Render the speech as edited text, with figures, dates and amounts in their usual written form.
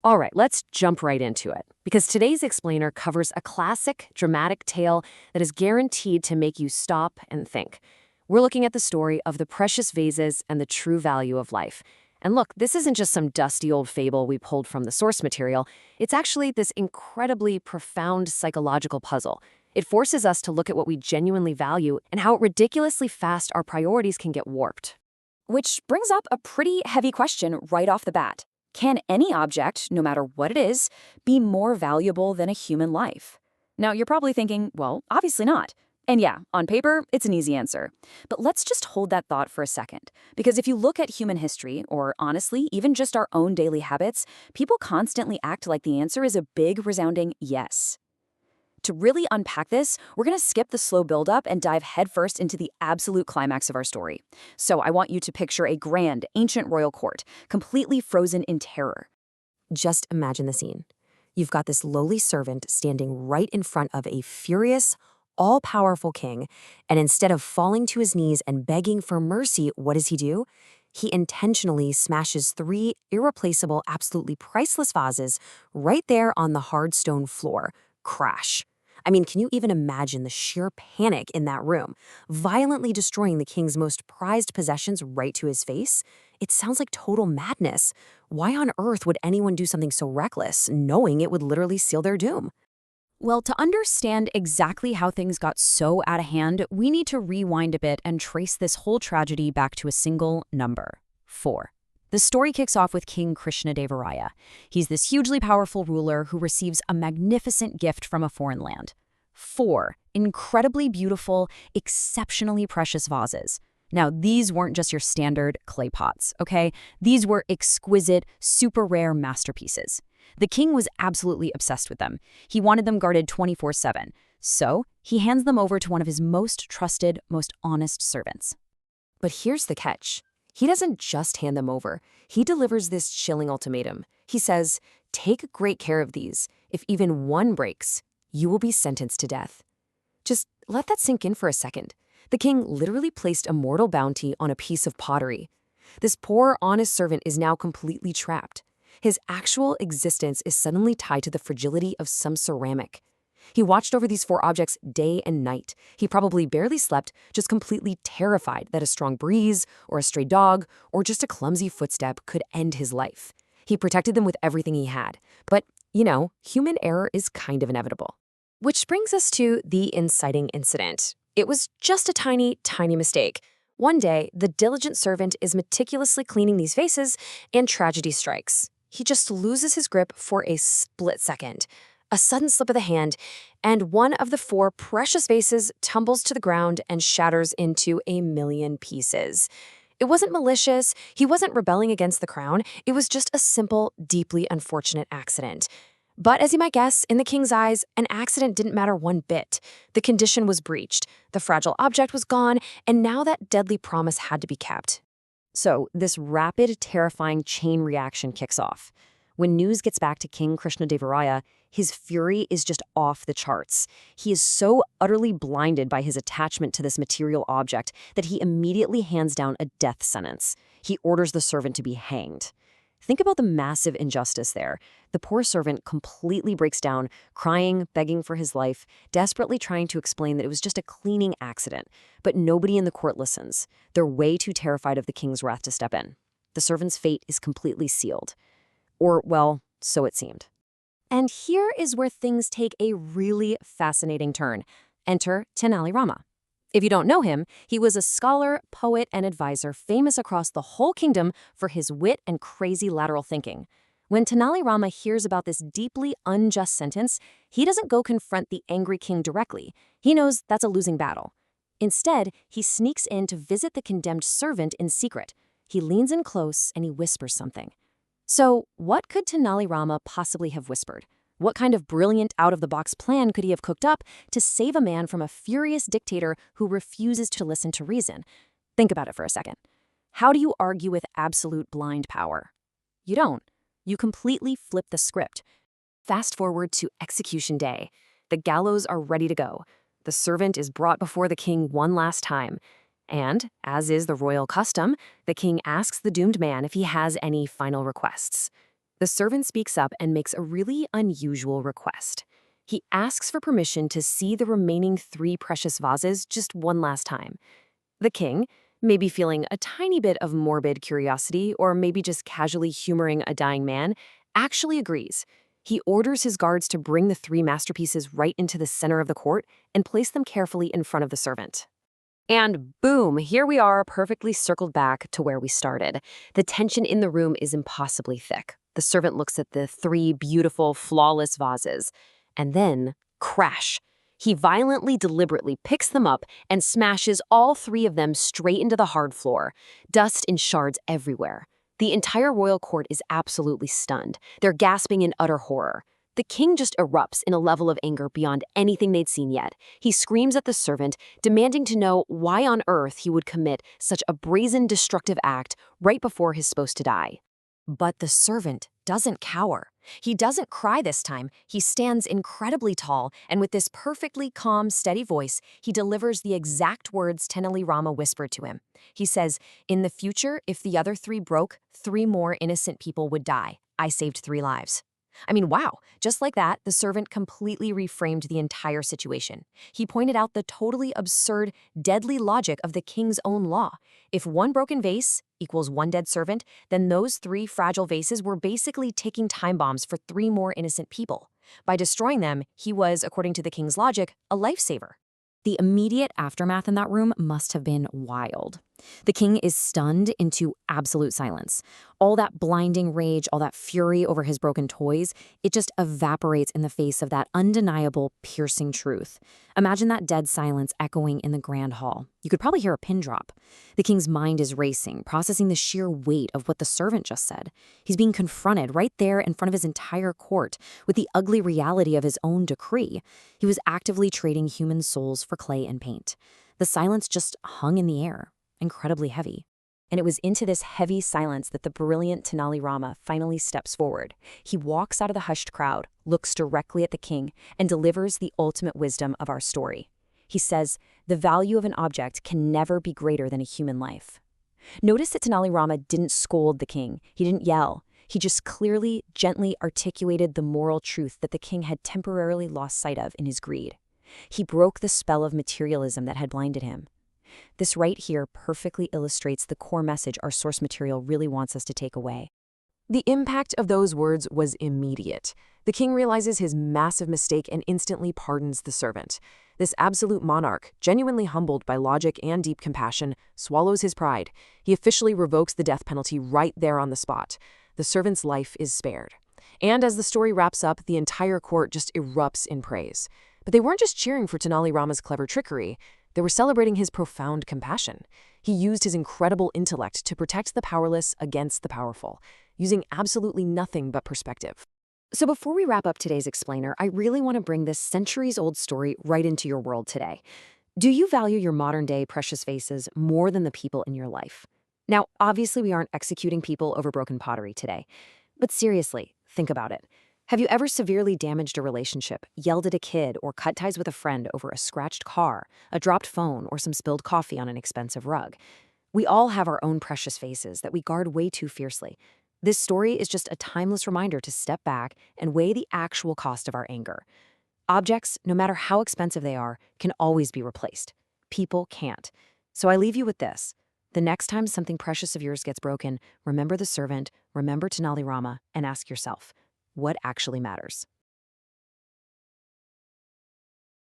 All right, let's jump right into it, because today's explainer covers a classic, dramatic tale that is guaranteed to make you stop and think. We're looking at the story of the precious vases and the true value of life. And look, this isn't just some dusty old fable we pulled from the source material. It's actually this incredibly profound psychological puzzle. It forces us to look at what we genuinely value and how ridiculously fast our priorities can get warped. Which brings up a pretty heavy question right off the bat. Can any object, no matter what it is, be more valuable than a human life? Now, you're probably thinking, well, obviously not. And yeah, on paper, it's an easy answer. But let's just hold that thought for a second. Because if you look at human history, or honestly, even just our own daily habits, people constantly act like the answer is a big, resounding yes. To really unpack this, we're going to skip the slow buildup and dive headfirst into the absolute climax of our story. So I want you to picture a grand, ancient royal court, completely frozen in terror. Just imagine the scene. You've got this lowly servant standing right in front of a furious, all-powerful king, and instead of falling to his knees and begging for mercy, what does he do? He intentionally smashes 3 irreplaceable, absolutely priceless vases right there on the hard stone floor. Crash. I mean, can you even imagine the sheer panic in that room, violently destroying the king's most prized possessions right to his face? It sounds like total madness. Why on earth would anyone do something so reckless, knowing it would literally seal their doom? Well, to understand exactly how things got so out of hand, we need to rewind a bit and trace this whole tragedy back to a single number: 4. The story kicks off with King Krishnadeva Raya. He's this hugely powerful ruler who receives a magnificent gift from a foreign land. 4 incredibly beautiful, exceptionally precious vases. Now, these weren't just your standard clay pots, okay? These were exquisite, super rare masterpieces. The king was absolutely obsessed with them. He wanted them guarded 24/7. So he hands them over to one of his most trusted, most honest servants. But here's the catch. He doesn't just hand them over. He delivers this chilling ultimatum. He says, "Take great care of these. If even one breaks, you will be sentenced to death." Just let that sink in for a second. The king literally placed a mortal bounty on a piece of pottery. This poor, honest servant is now completely trapped. His actual existence is suddenly tied to the fragility of some ceramic. He watched over these 4 objects day and night. He probably barely slept, just completely terrified that a strong breeze, or a stray dog, or just a clumsy footstep could end his life. He protected them with everything he had. But, human error is kind of inevitable. Which brings us to the inciting incident. It was just a tiny, tiny mistake. One day, the diligent servant is meticulously cleaning these vases, and tragedy strikes. He just loses his grip for a split second. A sudden slip of the hand, and one of the 4 precious vases tumbles to the ground and shatters into a million pieces. It wasn't malicious. He wasn't rebelling against the crown. It was just a simple, deeply unfortunate accident. But as you might guess, in the king's eyes, an accident didn't matter one bit. The condition was breached, the fragile object was gone, and now that deadly promise had to be kept. So this rapid, terrifying chain reaction kicks off. When news gets back to King Krishnadeva Raya, his fury is just off the charts. He is so utterly blinded by his attachment to this material object that he immediately hands down a death sentence. He orders the servant to be hanged. Think about the massive injustice there. The poor servant completely breaks down, crying, begging for his life, desperately trying to explain that it was just a cleaning accident. But nobody in the court listens. They're way too terrified of the king's wrath to step in. The servant's fate is completely sealed. Or, well, so it seemed. And here is where things take a really fascinating turn. Enter Tenali Rama. If you don't know him, he was a scholar, poet, and advisor famous across the whole kingdom for his wit and crazy lateral thinking. When Tenali Rama hears about this deeply unjust sentence, he doesn't go confront the angry king directly. He knows that's a losing battle. Instead, he sneaks in to visit the condemned servant in secret. He leans in close and he whispers something. So, what could Tenali Rama possibly have whispered? What kind of brilliant out-of-the-box plan could he have cooked up to save a man from a furious dictator who refuses to listen to reason? Think about it for a second. How do you argue with absolute blind power? You don't. You completely flip the script. Fast forward to execution day. The gallows are ready to go. The servant is brought before the king one last time. And, as is the royal custom, the king asks the doomed man if he has any final requests. The servant speaks up and makes a really unusual request. He asks for permission to see the remaining 3 precious vases just one last time. The king, maybe feeling a tiny bit of morbid curiosity or maybe just casually humoring a dying man, actually agrees. He orders his guards to bring the 3 masterpieces right into the center of the court and place them carefully in front of the servant. And boom, here we are, perfectly circled back to where we started. The tension in the room is impossibly thick. The servant looks at the 3 beautiful, flawless vases. And then, crash. He violently, deliberately picks them up and smashes all 3 of them straight into the hard floor. Dust and shards everywhere. The entire royal court is absolutely stunned. They're gasping in utter horror. The king just erupts in a level of anger beyond anything they'd seen yet. He screams at the servant, demanding to know why on earth he would commit such a brazen, destructive act right before he's supposed to die. But the servant doesn't cower. He doesn't cry this time. He stands incredibly tall, and with this perfectly calm, steady voice, he delivers the exact words Tenali Rama whispered to him. He says, "In the future, if the other 3 broke, 3 more innocent people would die. I saved 3 lives." I mean, wow. Just like that, the servant completely reframed the entire situation. He pointed out the totally absurd, deadly logic of the king's own law. If 1 broken vase equals 1 dead servant, then those 3 fragile vases were basically ticking time bombs for 3 more innocent people. By destroying them, he was, according to the king's logic, a lifesaver. The immediate aftermath in that room must have been wild. The king is stunned into absolute silence. All that blinding rage, all that fury over his broken toys, it just evaporates in the face of that undeniable, piercing truth. Imagine that dead silence echoing in the grand hall. You could probably hear a pin drop. The king's mind is racing, processing the sheer weight of what the servant just said. He's being confronted right there in front of his entire court with the ugly reality of his own decree. He was actively trading human souls for clay and paint. The silence just hung in the air, incredibly heavy. And it was into this heavy silence that the brilliant Tenali Rama finally steps forward. He walks out of the hushed crowd, looks directly at the king, and delivers the ultimate wisdom of our story. He says, "The value of an object can never be greater than a human life." Notice that Tenali Rama didn't scold the king. He didn't yell. He just clearly, gently articulated the moral truth that the king had temporarily lost sight of in his greed. He broke the spell of materialism that had blinded him. This right here perfectly illustrates the core message our source material really wants us to take away. The impact of those words was immediate. The king realizes his massive mistake and instantly pardons the servant. This absolute monarch, genuinely humbled by logic and deep compassion, swallows his pride. He officially revokes the death penalty right there on the spot. The servant's life is spared. And as the story wraps up, the entire court just erupts in praise. But they weren't just cheering for Tenali Rama's clever trickery. They were celebrating his profound compassion. He used his incredible intellect to protect the powerless against the powerful, using absolutely nothing but perspective. So before we wrap up today's explainer, I really want to bring this centuries-old story right into your world today. Do you value your modern-day precious vases more than the people in your life? Now, obviously, we aren't executing people over broken pottery today. But seriously, think about it. Have you ever severely damaged a relationship, yelled at a kid, or cut ties with a friend over a scratched car, a dropped phone, or some spilled coffee on an expensive rug? We all have our own precious vases that we guard way too fiercely. This story is just a timeless reminder to step back and weigh the actual cost of our anger. Objects, no matter how expensive they are, can always be replaced. People can't. So I leave you with this. The next time something precious of yours gets broken, remember the servant, remember Tenali Rama, and ask yourself, what actually matters?